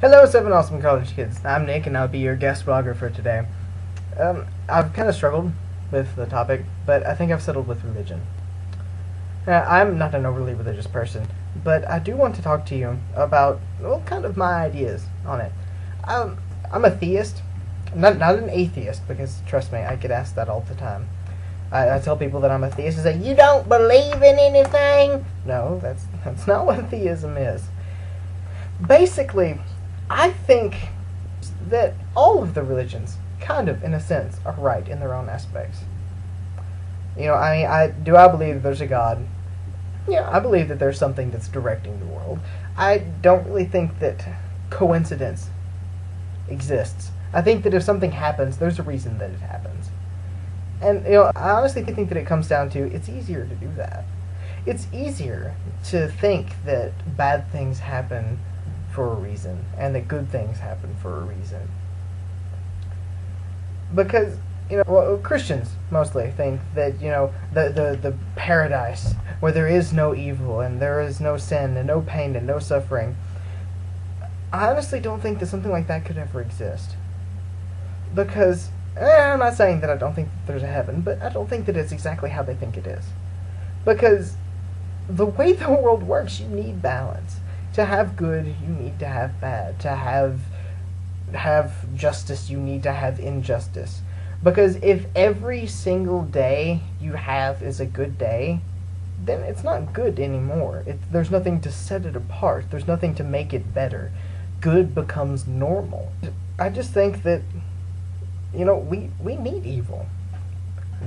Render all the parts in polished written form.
Hello, 7 awesome college kids. I'm Nick, and I'll be your guest blogger for today. I've kind of struggled with the topic, but I think I've settled with religion. I'm not an overly religious person, but I do want to talk to you about, well, kind of my ideas on it. I'm a theist, not an atheist, because trust me, I get asked that all the time. I tell people that I'm a theist and say, "You don't believe in anything?" No, that's not what theism is. Basically, I think that all of the religions, kind of, in a sense, are right in their own aspects. I believe there's a God? Yeah, I believe that there's something that's directing the world. I don't really think that coincidence exists. I think that if something happens, there's a reason that it happens. And, I honestly think that it comes down to, it's easier to do that. It's easier to think that bad things happen for a reason, and that good things happen for a reason. Because, Christians mostly think that, the paradise where there is no evil, and there is no sin, and no pain, and no suffering. I honestly don't think that something like that could ever exist. Because, I'm not saying that I don't think that there's a heaven, but I don't think that it's exactly how they think it is. Because the way the world works, you need balance. To have good, you need to have bad. To have justice, you need to have injustice. Because if every single day you have is a good day, then it's not good anymore. There's nothing to set it apart. There's nothing to make it better. Good becomes normal. I just think that, we need evil.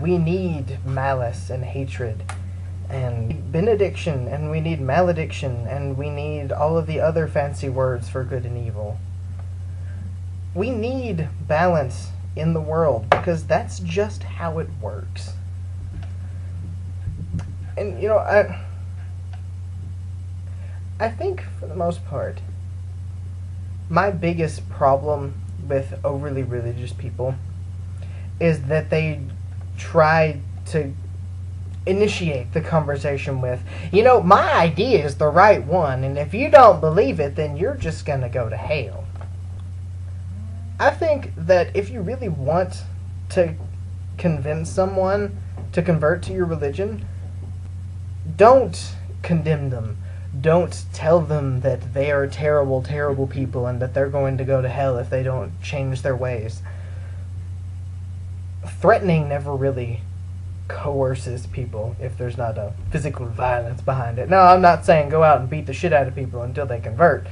We need malice and hatred and benediction, and we need malediction, and we need all of the other fancy words for good and evil. We need balance in the world, because that's just how it works. And, I think, for the most part, my biggest problem with overly religious people is that they try to initiate the conversation with, my idea is the right one, and if you don't believe it, then you're just gonna go to hell. I think that if you really want to convince someone to convert to your religion, don't condemn them. Don't tell them that they are terrible, terrible people and that they're going to go to hell if they don't change their ways. Threatening never really coerces people if there's not a physical violence behind it. Now, I'm not saying go out and beat the shit out of people until they convert.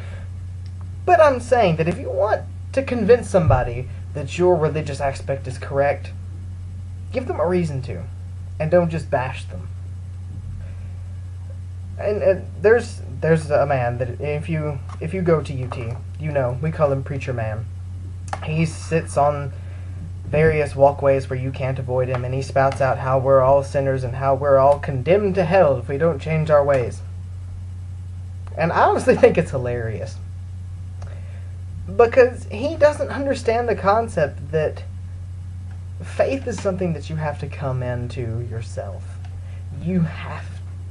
But I'm saying that if you want to convince somebody that your religious aspect is correct, give them a reason to, and don't just bash them. And there's a man that if you go to UT, we call him Preacher Man. He sits on various walkways where you can't avoid him, and he spouts out how we're all sinners and how we're all condemned to hell if we don't change our ways. And I honestly think it's hilarious. Because he doesn't understand the concept that faith is something that you have to come into yourself. You have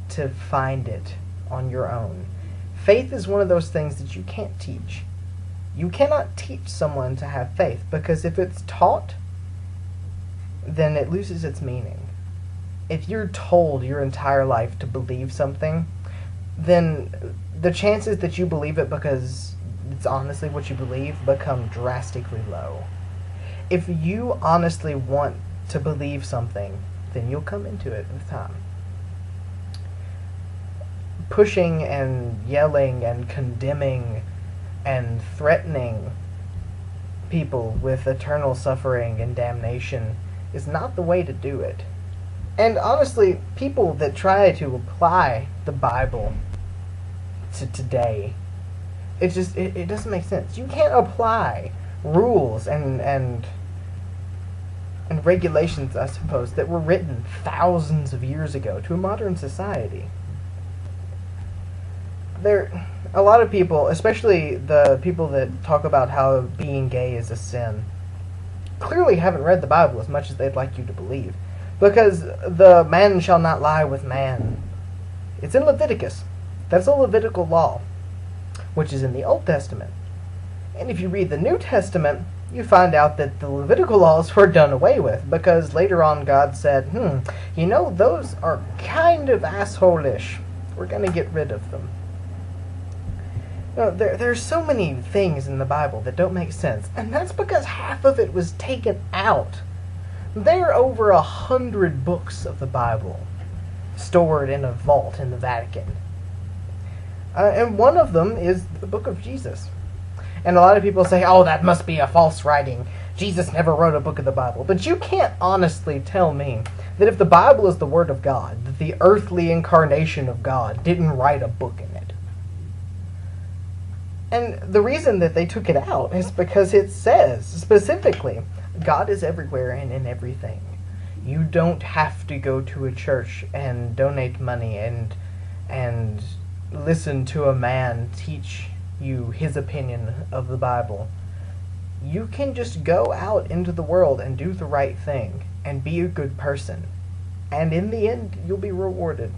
to find it on your own. Faith is one of those things that you can't teach. You cannot teach someone to have faith, because if it's taught, then it loses its meaning. If you're told your entire life to believe something, then the chances that you believe it because it's honestly what you believe become drastically low. If you honestly want to believe something, then you'll come into it with time. Pushing and yelling and condemning and threatening people with eternal suffering and damnation is not the way to do it. And honestly, people that try to apply the Bible to today, it doesn't make sense. You can't apply rules and regulations, I suppose, that were written thousands of years ago to a modern society. A lot of people, especially the people that talk about how being gay is a sin, clearly haven't read the Bible as much as they'd like you to believe. Because the man shall not lie with man. It's in Leviticus. That's a Levitical law, which is in the Old Testament. And if you read the New Testament, you find out that the Levitical laws were done away with, because later on God said, those are kind of asshole-ish. We're going to get rid of them. There's so many things in the Bible that don't make sense, and that's because half of it was taken out. There are over 100 books of the Bible stored in a vault in the Vatican. And one of them is the book of Jesus. And a lot of people say, oh, that must be a false writing. Jesus never wrote a book of the Bible. But you can't honestly tell me that if the Bible is the Word of God, that the earthly incarnation of God didn't write a book in it. And the reason that they took it out is because it says, specifically, God is everywhere and in everything. You don't have to go to a church and donate money and listen to a man teach you his opinion of the Bible. You can just go out into the world and do the right thing and be a good person. And in the end, you'll be rewarded.